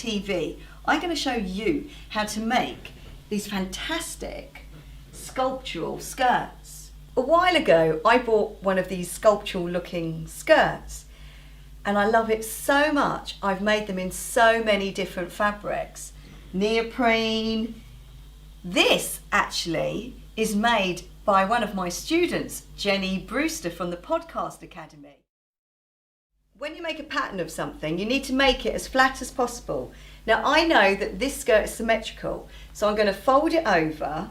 TV, I'm going to show you how to make these fantastic sculptural skirts. A while ago I bought one of these sculptural looking skirts and I love it so much. I've made them in so many different fabrics. Neoprene. This actually is made by one of my students, Jenny Brewster from the Podcast Academy. When you make a pattern of something, you need to make it as flat as possible. Now I know that this skirt is symmetrical, so I'm going to fold it over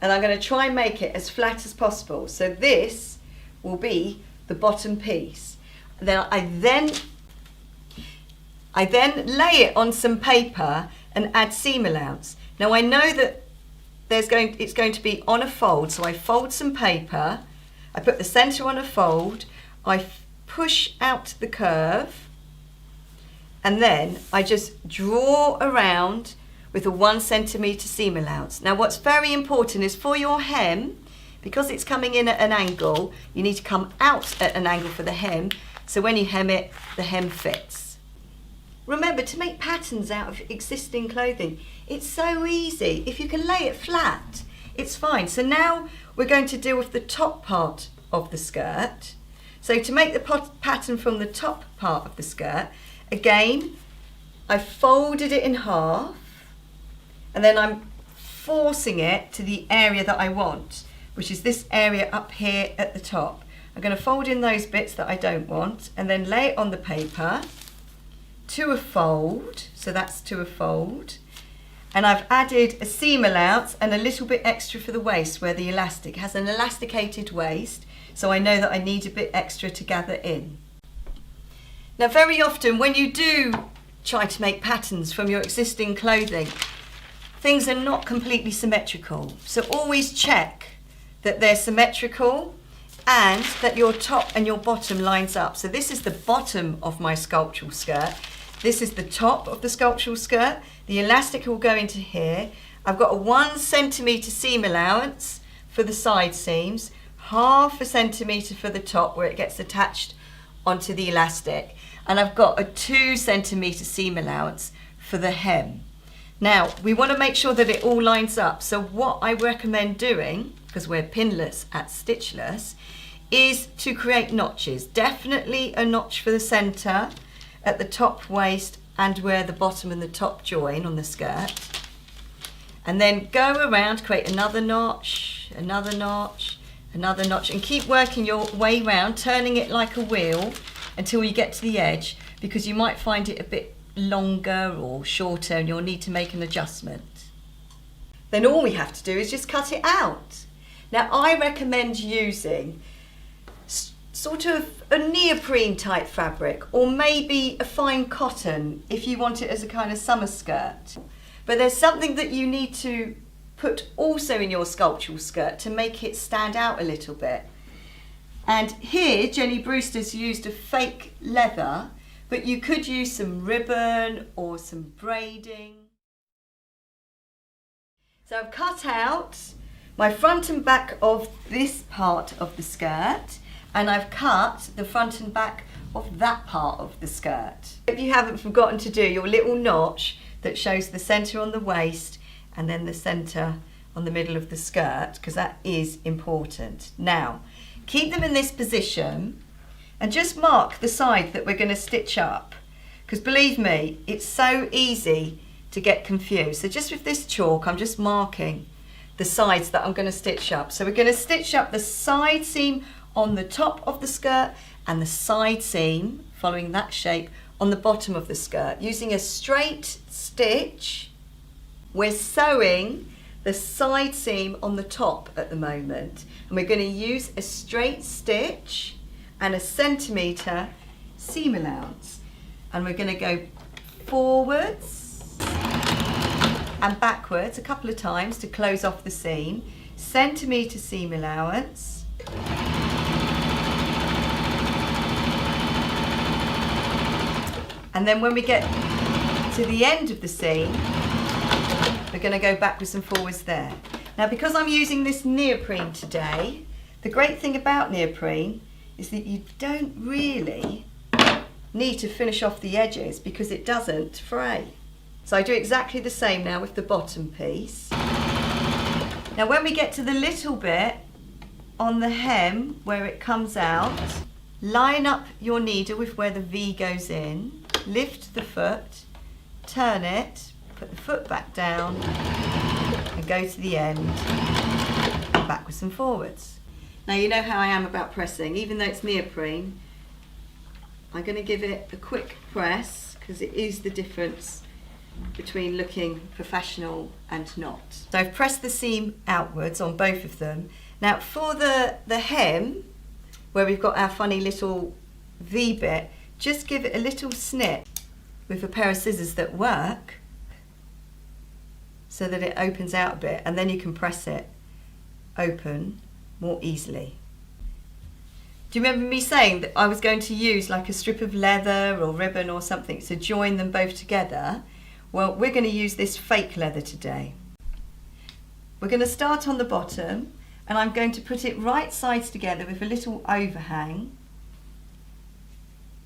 and I'm going to try and make it as flat as possible. So this will be the bottom piece. And then I then lay it on some paper and add seam allowance. Now I know that it's going to be on a fold, so I fold some paper, I put the centre on a fold, I push out the curve, and then I just draw around with a 1 centimetre seam allowance. Now what's very important is for your hem, because it's coming in at an angle, you need to come out at an angle for the hem, so when you hem it, the hem fits. Remember, to make patterns out of existing clothing, it's so easy. If you can lay it flat, it's fine. So now we're going to deal with the top part of the skirt. So to make the pattern from the top part of the skirt, again, I folded it in half and then I'm forcing it to the area that I want, which is this area up here at the top. I'm going to fold in those bits that I don't want and then lay it on the paper to a fold, so that's to a fold, and I've added a seam allowance and a little bit extra for the waist where the elastic has an elasticated waist, so I know that I need a bit extra to gather in. Now very often when you do try to make patterns from your existing clothing, things are not completely symmetrical, so always check that they're symmetrical and that your top and your bottom lines up. So this is the bottom of my sculptural skirt. This is the top of the sculptural skirt. The elastic will go into here. I've got a 1 centimetre seam allowance for the side seams, 1/2 centimetre for the top where it gets attached onto the elastic, and I've got a 2 centimetre seam allowance for the hem. Now we want to make sure that it all lines up, so what I recommend doing, because we're pinless at Stitchless, is to create notches. Definitely a notch for the centre at the top waist and where the bottom and the top join on the skirt, and then go around, create another notch, another notch, another notch, and keep working your way round, turning it like a wheel until you get to the edge, because you might find it a bit longer or shorter and you'll need to make an adjustment. Then all we have to do is just cut it out. Now I recommend using sort of a neoprene type fabric, or maybe a fine cotton if you want it as a kind of summer skirt. But there's something that you need to put also in your sculptural skirt to make it stand out a little bit. And here Jenny Brewster's used a fake leather, but you could use some ribbon or some braiding. So I've cut out my front and back of this part of the skirt, and I've cut the front and back of that part of the skirt. If you haven't forgotten to do your little notch that shows the centre on the waist and then the centre on the middle of the skirt, because that is important. Now, keep them in this position and just mark the side that we're going to stitch up, because believe me, it's so easy to get confused. So just with this chalk, I'm just marking the sides that I'm going to stitch up. So we're going to stitch up the side seam on the top of the skirt and the side seam, following that shape, on the bottom of the skirt. Using a straight stitch, we're sewing the side seam on the top at the moment, and we're going to use a straight stitch and a centimetre seam allowance, and we're going to go forwards and backwards a couple of times to close off the seam, centimetre seam allowance, and then when we get to the end of the seam, we're going to go backwards and forwards there. Now because I'm using this neoprene today, the great thing about neoprene is that you don't really need to finish off the edges because it doesn't fray. So I do exactly the same now with the bottom piece. Now when we get to the little bit on the hem where it comes out, line up your needle with where the V goes in, lift the foot, turn it, put the foot back down and go to the end, and backwards and forwards. Now you know how I am about pressing, even though it's neoprene, I'm going to give it a quick press because it is the difference between looking professional and not. So I've pressed the seam outwards on both of them. Now for the hem, where we've got our funny little V bit, just give it a little snip with a pair of scissors that work so that it opens out a bit, and then you can press it open more easily. Do you remember me saying that I was going to use like a strip of leather or ribbon or something to join them both together? Well, we're going to use this fake leather today. We're going to start on the bottom, and I'm going to put it right sides together with a little overhang,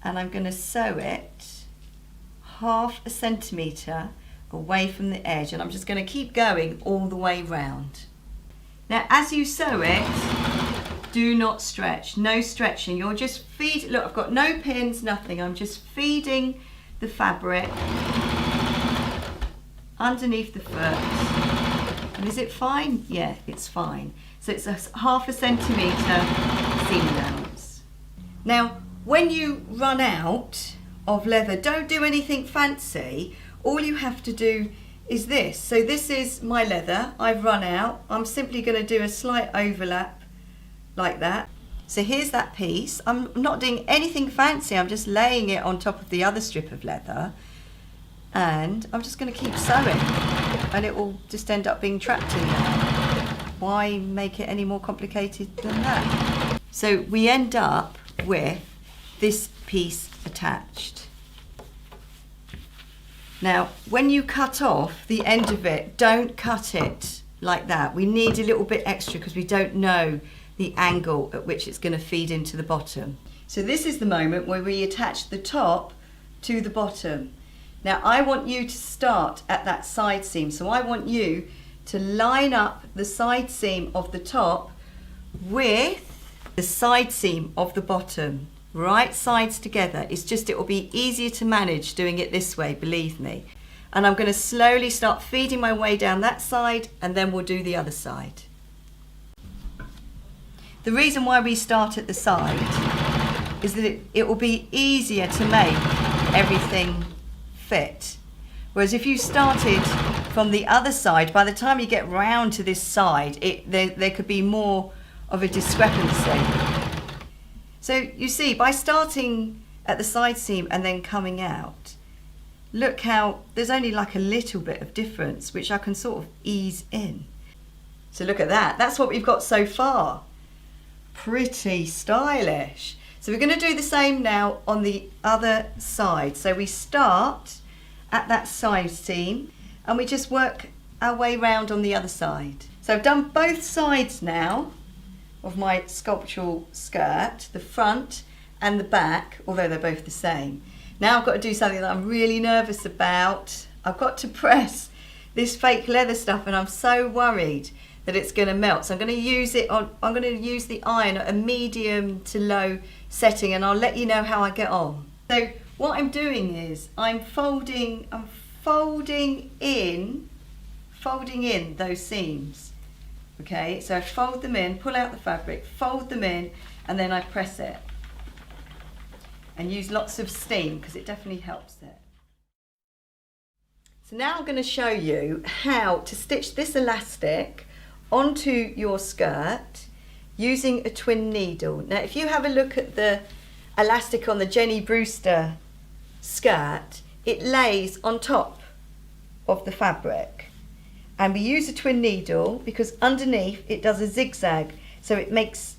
and I'm going to sew it 1/2 centimetre away from the edge, and I'm just going to keep going all the way round. Now as you sew it, do not stretch, no stretching, you're just look, I've got no pins, nothing, I'm just feeding the fabric underneath the foot. And is it fine? Yeah, it's fine. So it's a 1/2 centimetre seam allowance. Now when you run out of leather, don't do anything fancy. All you have to do is this. So this is my leather, I've run out. I'm simply going to do a slight overlap like that. So here's that piece. I'm not doing anything fancy, I'm just laying it on top of the other strip of leather, and I'm just going to keep sewing, and it will just end up being trapped in there. Why make it any more complicated than that? So we end up with this piece attached. Now, when you cut off the end of it, don't cut it like that. We need a little bit extra because we don't know the angle at which it's going to feed into the bottom. So this is the moment where we attach the top to the bottom. Now, I want you to start at that side seam. So I want you to line up the side seam of the top with the side seam of the bottom. Right sides together. It's just, it will be easier to manage doing it this way, believe me. And I'm going to slowly start feeding my way down that side, and then we'll do the other side. The reason why we start at the side is that it will be easier to make everything fit. Whereas if you started from the other side, by the time you get round to this side, there could be more of a discrepancy. So you see, by starting at the side seam and then coming out, look how there's only like a little bit of difference, which I can sort of ease in. So look at that, that's what we've got so far. Pretty stylish. So we're going to do the same now on the other side. So we start at that side seam and we just work our way round on the other side. So I've done both sides now of my sculptural skirt, the front and the back, although they're both the same. Now I've got to do something that I'm really nervous about. I've got to press this fake leather stuff, and I'm so worried that it's going to melt. So I'm going to use the iron at a medium to low setting, and I'll let you know how I get on. So what I'm doing is I'm folding in those seams. Okay, so I fold them in, pull out the fabric, fold them in, and then I press it. And use lots of steam because it definitely helps it. So now I'm going to show you how to stitch this elastic onto your skirt using a twin needle. Now if you have a look at the elastic on the Jenny Brewster skirt, it lays on top of the fabric. And we use a twin needle because underneath it does a zigzag, so it makes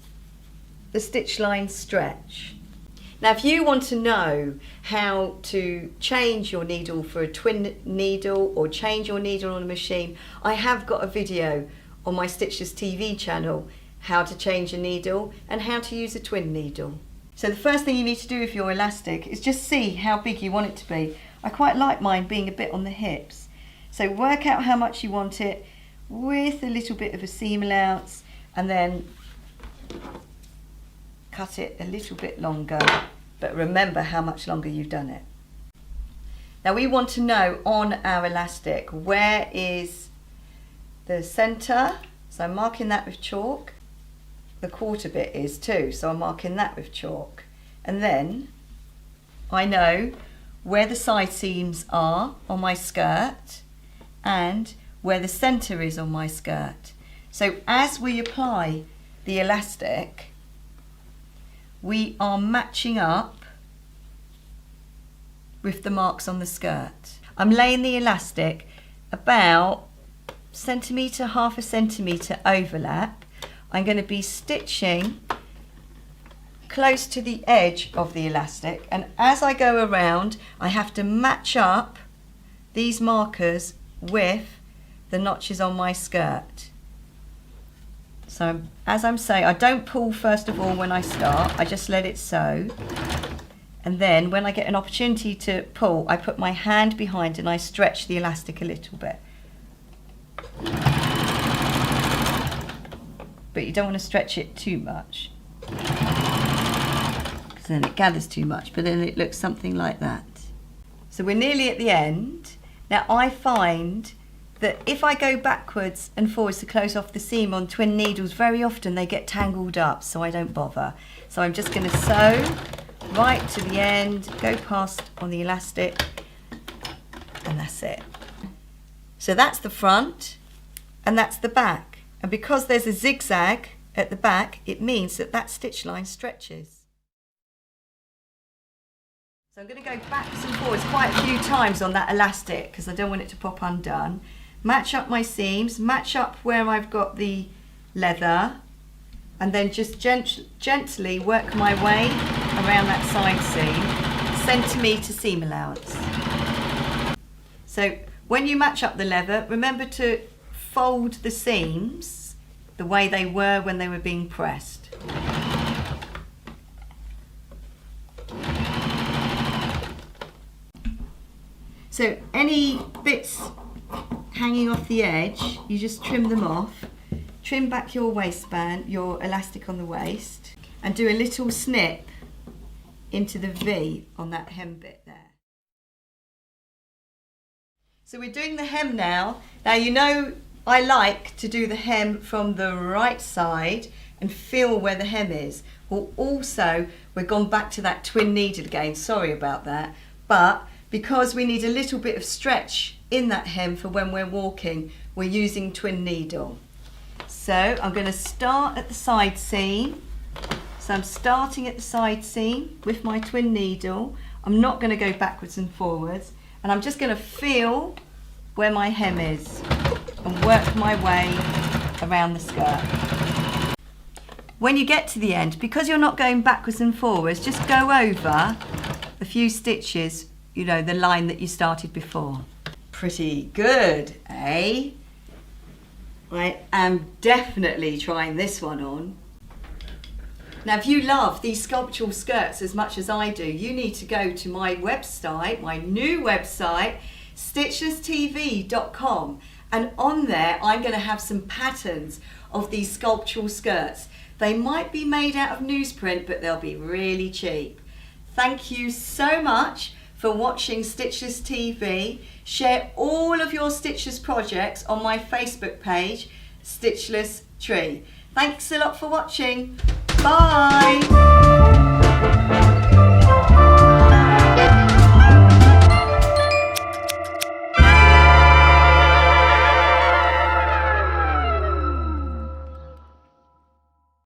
the stitch line stretch. Now if you want to know how to change your needle for a twin needle or change your needle on a machine, I have got a video on my Stitchless TV channel, how to change a needle and how to use a twin needle. So the first thing you need to do with your elastic is just see how big you want it to be. I quite like mine being a bit on the hips. So work out how much you want it with a little bit of a seam allowance, and then cut it a little bit longer, but remember how much longer you've done it. Now we want to know on our elastic, where is the centre? So I'm marking that with chalk. The quarter bit is too, so I'm marking that with chalk. And then I know where the side seams are on my skirt and where the centre is on my skirt. So as we apply the elastic, we are matching up with the marks on the skirt. I'm laying the elastic about centimetre, half a centimetre overlap. I'm going to be stitching close to the edge of the elastic, and as I go around I have to match up these markers with the notches on my skirt. So as I'm saying, I don't pull first of all when I start, I just let it sew, and then when I get an opportunity to pull, I put my hand behind and I stretch the elastic a little bit. But you don't want to stretch it too much, because then it gathers too much, but then it looks something like that. So we're nearly at the end. Now I find that if I go backwards and forwards to close off the seam on twin needles, very often they get tangled up, so I don't bother. So I'm just going to sew right to the end, go past on the elastic, and that's it. So that's the front and that's the back. And because there's a zigzag at the back, it means that that stitch line stretches. So I'm going to go backwards and forwards quite a few times on that elastic because I don't want it to pop undone. Match up my seams, match up where I've got the leather, and then just gently work my way around that side seam, centimetre seam allowance. So when you match up the leather, remember to fold the seams the way they were when they were being pressed. So any bits hanging off the edge, you just trim them off. Trim back your waistband, your elastic on the waist, and do a little snip into the V on that hem bit there. So we're doing the hem now. Now you know I like to do the hem from the right side and feel where the hem is. Well, also we've gone back to that twin needle again, sorry about that, but because we need a little bit of stretch in that hem for when we're walking, we're using twin needle. So I'm going to start at the side seam. So I'm starting at the side seam with my twin needle. I'm not going to go backwards and forwards, and I'm just going to feel where my hem is and work my way around the skirt. When you get to the end, because you're not going backwards and forwards, just go over a few stitches, you know, the line that you started before. Pretty good, eh? I am definitely trying this one on. Now, if you love these sculptural skirts as much as I do, you need to go to my website, my new website, stitchresstv.com, and on there I'm going to have some patterns of these sculptural skirts. They might be made out of newsprint, but they'll be really cheap. Thank you so much for watching Stitchless TV. Share all of your Stitchless projects on my Facebook page, Stitchless Tree. Thanks a lot for watching. Bye.